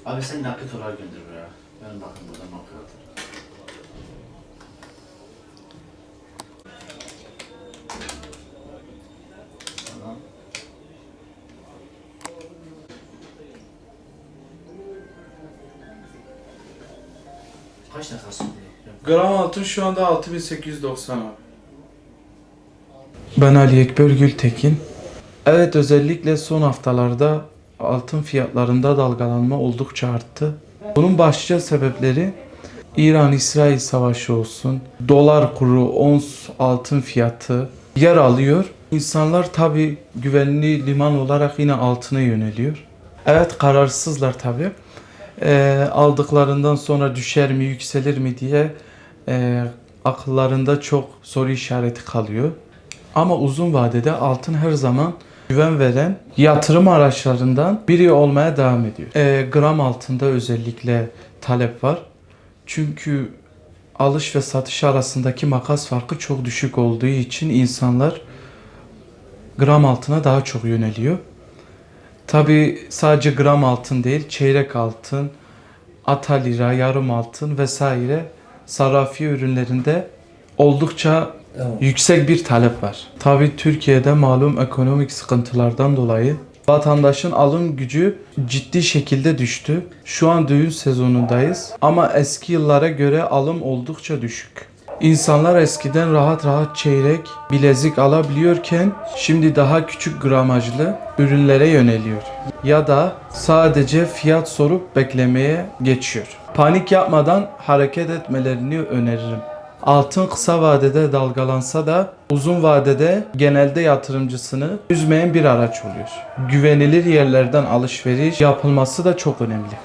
Abi sen nakit olarak gönder buraya. Ben bakın buradan nakit atarım. Tamam. Kaç dakika sürdü? Gram altın şu anda 6890 abi. Ben Ali Ekber Gültekin. Evet, özellikle son haftalarda altın fiyatlarında dalgalanma oldukça arttı. Bunun başlıca sebepleri İran-İsrail savaşı olsun, dolar kuru, ons altın fiyatı yer alıyor. İnsanlar tabi güvenli liman olarak yine altına yöneliyor. Evet, kararsızlar tabi. Aldıklarından sonra düşer mi, yükselir mi diye akıllarında çok soru işareti kalıyor. Ama uzun vadede altın her zaman güven veren yatırım araçlarından biri olmaya devam ediyor. Gram altında özellikle talep var. Çünkü alış ve satış arasındaki makas farkı çok düşük olduğu için insanlar gram altına daha çok yöneliyor. Tabi sadece gram altın değil, çeyrek altın, ata lira, yarım altın vesaire sarrafiye ürünlerinde oldukça yüksek bir talep var. Tabii Türkiye'de malum ekonomik sıkıntılardan dolayı vatandaşın alım gücü ciddi şekilde düştü. Şu an düğün sezonundayız ama eski yıllara göre alım oldukça düşük. İnsanlar eskiden rahat rahat çeyrek, bilezik alabiliyorken şimdi daha küçük gramajlı ürünlere yöneliyor. Ya da sadece fiyat sorup beklemeye geçiyor. Panik yapmadan hareket etmelerini öneririm. Altın kısa vadede dalgalansa da uzun vadede genelde yatırımcısını üzmeyen bir araç oluyor. Güvenilir yerlerden alışveriş yapılması da çok önemli.